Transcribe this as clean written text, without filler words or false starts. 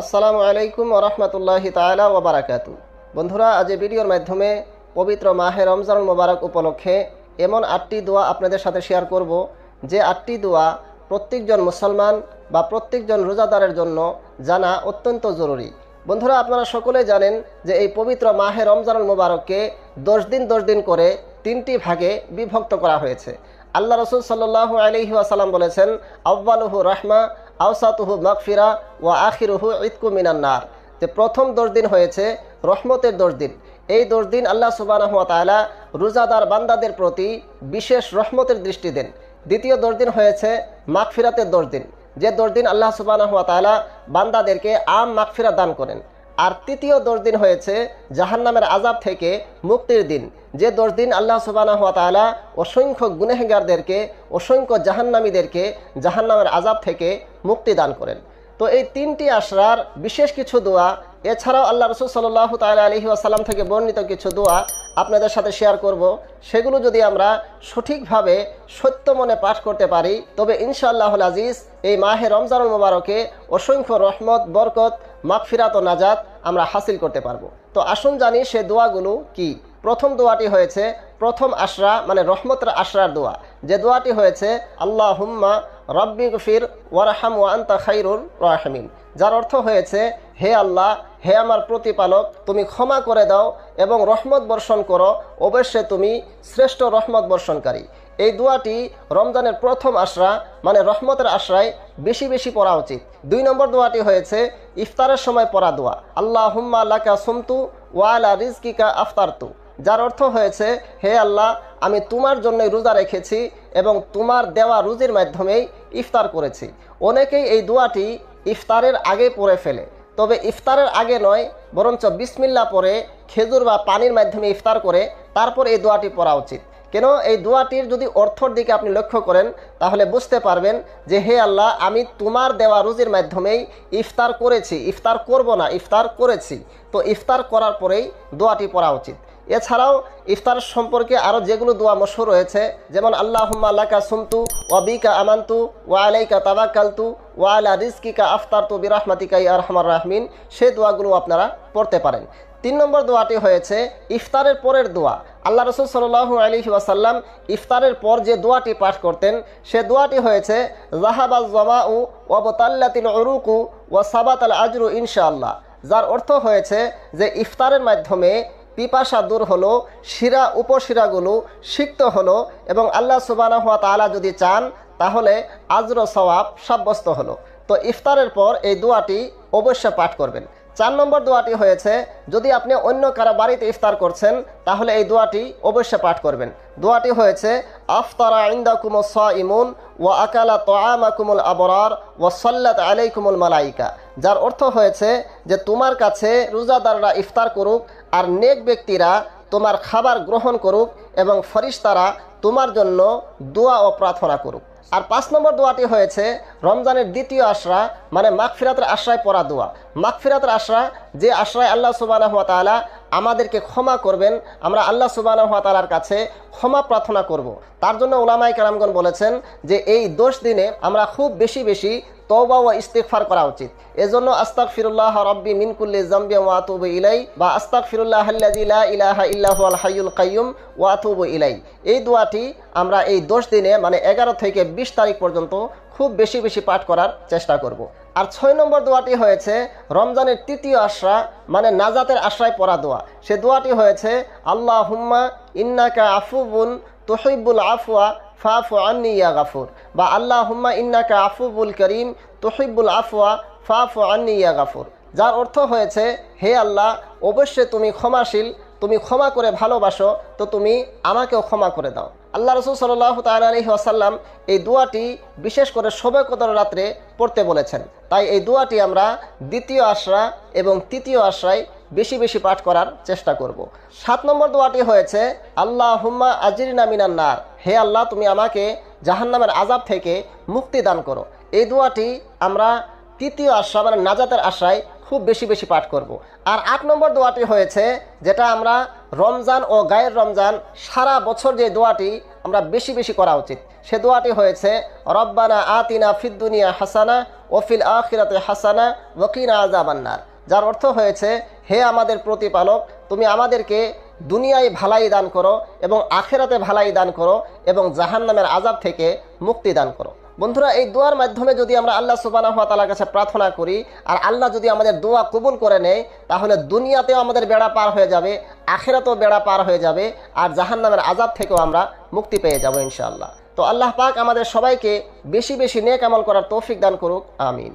আসসালামু আলাইকুম ওয়া রাহমাতুল্লাহি তাআলা ওয়া বারাকাতু। বন্ধুরা, আজ এই ভিডিওর মাধ্যমে পবিত্র মাহে রমজানুল মোবারক উপলক্ষে এমন 8টি দোয়া আপনাদের সাথে শেয়ার করব, যে 8টি দোয়া প্রত্যেকজন মুসলমান বা প্রত্যেকজন রোজাদারের জন্য জানা অত্যন্ত জরুরি। বন্ধুরা, আপনারা সকলে জানেন যে এই পবিত্র মাহে রমজানুল মোবারককে 10 দিন করে 3টি ভাগে বিভক্ত করা হয়েছে। আল্লাহ রসুল সাল্লাল্লাহু আলাইহি ওয়াসাল্লাম বলেছেন, আউয়ালুহু রাহমা, আওসাতুহু মাগফিরা ওয়া আখিরুহু ইতকু মিনান নার। যে প্রথম 10 দিন হয়েছে রহমতের 10 দিন। এই 10 দিন আল্লাহ সুবহানাহু ওয়া তাআলা রোজাদার বান্দাদের প্রতি বিশেষ রহমতের দৃষ্টি দেন। দ্বিতীয় 10 দিন হয়েছে মাগফিরাতের 10 দিন, যে 10 দিন আল্লাহ সুবহানাহু ওয়া তাআলা বান্দাদেরকে আম মাগফিরাত দান করেন। আর তৃতীয় 10 দিন হয়েছে জাহান্নামের আযাব থেকে মুক্তির দিন, যে 10 দিন আল্লাহ সুবহানাহু ওয়া তাআলা অসংখ্য গুনাহগারদেরকে, অসংখ্য জাহান্নামীদেরকে জাহান্নামের আযাব থেকে মুক্তি দান করেন। তো এই 3টি আশরার বিশেষ কিছু দোয়া, এছাড়াও আল্লাহ রসুল সাল্লাল্লাহু তাআলা আলাইহি ওয়াসাল্লাম থেকে বর্ণিত কিছু দোয়া আপনাদের সাথে শেয়ার করব। সেগুলো যদি আমরা সঠিকভাবে সত্য মনে পাঠ করতে পারি, তবে ইনশাআল্লাহুল আজিজ এই মাহে রমজানুল মোবারকে অসংখ্য রহমত, বরকত, মাগফিরাত ও নাজাত আমরা হাসিল করতে পারবো। তো আসুন জানি সে দোয়াগুলো কি। প্রথম দোয়াটি হয়েছে প্রথম আশরা, মানে রহমতের আশরার দোয়া। যে দোয়াটি হয়েছে আল্লাহুম্মা রাব্বিগফির ওয়ারহাম ওয়া আনতা খায়রুর রাহিমিন, যার অর্থ হয়েছে, হে আল্লাহ, হে আমার প্রতিপালক, তুমি ক্ষমা করে দাও এবং রহমত বর্ষণ করো, অবশ্যই তুমি শ্রেষ্ঠ রহমত বর্ষণকারী। এই দোয়াটি রমজানের প্রথম আশরা, মানে রহমতের আশরায় বেশি বেশি পড়া উচিত। 2 নম্বর দোয়াটি হয়েছে ইফতারের সময় পড়া দোয়া, আল্লাহুম্মা লাকা সুমতু ওয়া আলা রিজকিকা আফতারতু, যার অর্থ হয়েছে, হে আল্লাহ, আমি তোমার জন্যই রোজা রেখেছি এবং তোমার দেওয়া রুজির মাধ্যমেই ইফতার করেছি। অনেকেই এই দোয়াটি ইফতারের আগে পড়ে ফেলে, তবে ইফতারের আগে নয়, বরঞ্চ বিসমিল্লাহ পড়ে খেজুর বা পানির মাধ্যমে ইফতার করে তারপর এই দোয়াটি পড়া উচিত। কেন? এই দোয়াটির যদি অর্থর দিকে আপনি লক্ষ্য করেন, তাহলে বুঝতে পারবেন যে, হে আল্লাহ, আমি তোমার দেওয়া রুজির মাধ্যমেই ইফতার করেছি, ইফতার করব না, ইফতার করেছি। তো ইফতার করার পরেই দোয়াটি পড়া উচিত। এছাড়াও ইফতার সম্পর্কে আরও যেগুলো দোয়া মশহুর রয়েছে, যেমন আল্লাহুম্মা লাকা সুমতু ওয়া বিকা আমানতু ওয়া আলাইকা তাওয়াক্কালতু ওয়া আলা রিজকিকা আফতারতু বিরহমাতিকা ইয়া আরহামার রাহিমিন, সেই দোয়াগুলো আপনারা পড়তে পারেন। 3 নম্বর দোয়াটি হয়েছে ইফতারের পরের দোয়া। আল্লাহ রসুল সাল্লাল্লাহু আলাইহি ওয়াসাল্লাম ইফতারের পর যে দোয়াটি পাঠ করতেন, সে দোয়াটি হয়েছে যাহাবাল জামাউ ওয়া বাতাল্লাতিল উরুকু ওয়া সাবাতাল আজরু ইনশাআল্লাহ, যার অর্থ হয়েছে যে ইফতারের মাধ্যমে পিপাসা দূর হলো, শিরা উপশিরাগুলো সিক্ত হলো এবং আল্লাহ সুবহানাহু ওয়া তাআলা যদি চান তাহলে আজর সওয়াব সাব্যস্ত হলো। তো ইফতারের পর এই দোয়াটি অবশ্যই পাঠ করবেন। 4 নম্বর দোয়াটি হয়েছে, যদি আপনি অন্য কারো বাড়িতে ইফতার করছেন তাহলে এই দোয়াটি অবশ্যই পাঠ করবেন। দোয়াটি হয়েছে আফতারা ইনদাকুমুস সাইমুন ওয়া আকালা তাআমাকুমুল আবরার ওয়া সাল্লাত আলাইকুমুল মালাইকা, যার অর্থ হয়েছে যে তোমার কাছে রোজাদাররা ইফতার করুক আর নেক ব্যক্তিরা তোমার খাবার গ্রহণ করুক এবং ফেরেশতারা তোমার জন্য দোয়া ও প্রার্থনা করুক। আর 5 নম্বর দোয়াটি হয়েছে রমজানের দ্বিতীয় আশরা, মানে মাগফিরাতের আশরায় পড়া দোয়া। মাগফিরাতের আশরা, যে আশরায় আল্লাহ সুবহানাহু ওয়া তাআলা আমাদেরকে ক্ষমা করবেন, আমরা আল্লাহ সুবহানাহু ওয়া তাআলার কাছে ক্ষমা প্রার্থনা করব। তার জন্য উলামায়ে কেরামগণ বলেছেন যে এই 10 দিনে আমরা খুব বেশি বেশি তওবা ও ইস্তিগফার করা উচিত। এজন্য আস্তাগফিরুল্লাহ রাব্বি মিন কুল্লি যামবি ওয়া আতুবু ইলাই, বা আস্তাগফিরুল্লাহাল্লাযী লা ইলাহা ইল্লা হুয়াল হাইয়ুল কাইয়্যুম ওয়া আতুবু ইলাই, এই দোয়াটি আমরা এই 10 দিনে, মানে 11 থেকে 20 তারিখ পর্যন্ত খুব বেশি বেশি পাঠ করার চেষ্টা করব। আর 6 নম্বর দোয়াটি হয়েছে রমজানের তৃতীয় আশরা, মানে নাজাতের আশরায় পড়া দোয়া। সে দোয়াটি হয়েছে আল্লাহুম্মা ইন্নাকা আফুবুন তুহিব্বুল আফওয়া ফাফু আন্নি ইয়া গাফুর, বা আল্লাহুম্মা ইন্নাকা আফুবুল করিম তুহিব্বুল আফওয়া ফাফু আন্নি ইয়া গাফুর, যার অর্থ হয়েছে, হে আল্লাহ, অবশ্যই তুমি ক্ষমাশীল, তুমি ক্ষমা করে ভালোবাসো, তো তুমি আমাকেও ক্ষমা করে দাও। আল্লাহ রসুল সাল্লাল্লাহু তাআলা আলাইহি ওয়াসাল্লাম এই দোয়াটি বিশেষ করে শবে কদর রাত্রে পড়তে বলেছেন। তাই এই দোয়াটি আমরা দ্বিতীয় আশরা এবং তৃতীয় আশরায় বেশি বেশি পাঠ করার চেষ্টা করব। 7 নম্বর দোয়াটি হয়েছে আল্লাহুম্মা আজিরনা মিনান নার, হে আল্লাহ, তুমি আমাকে জাহান্নামের আযাব থেকে মুক্তি দান করো। এই দোয়াটি আমরা তৃতীয় আশরা, মানে নাজাতের আশরায় খুব বেশি বেশি পাঠ করব। আর 8 নম্বর দোয়াটি হয়েছে, যেটা আমরা রমজান ও গায়ের রমজান সারা বছর যে দোয়াটি আমরা বেশি বেশি করা উচিত, সে দোয়াটি হয়েছে রব্বানা আতিনা ফিদ দুনিয়া হাসানা ওফিল আখিরাতে হাসানা ওয়াকিনা আযাবান্নার, যার অর্থ হয়েছে, হে আমাদের প্রতিপালক, তুমি আমাদেরকে দুনিয়ায় ভালাই দান করো এবং আখিরাতে ভালাই দান করো এবং জাহান্নামের আযাব থেকে মুক্তি দান করো। বন্ধুরা, এই দোয়ার মাধ্যমে যদি আমরা আল্লাহ সুবহানাহু ওয়া তাআলার কাছে প্রার্থনা করি আর আল্লাহ যদি আমাদের দোয়া কবুল করে নেয়, তাহলে দুনিয়াতেও আমাদের বেড়া পার হয়ে যাবে, আখিরাতেও বেড়া পার হয়ে যাবে, আর জাহান্নামের আযাব থেকেও আমরা মুক্তি পেয়ে যাব ইনশাআল্লাহ। তো আল্লাহ পাক আমাদের সবাইকে বেশি বেশি নেক আমল করার তৌফিক দান করুক, আমিন।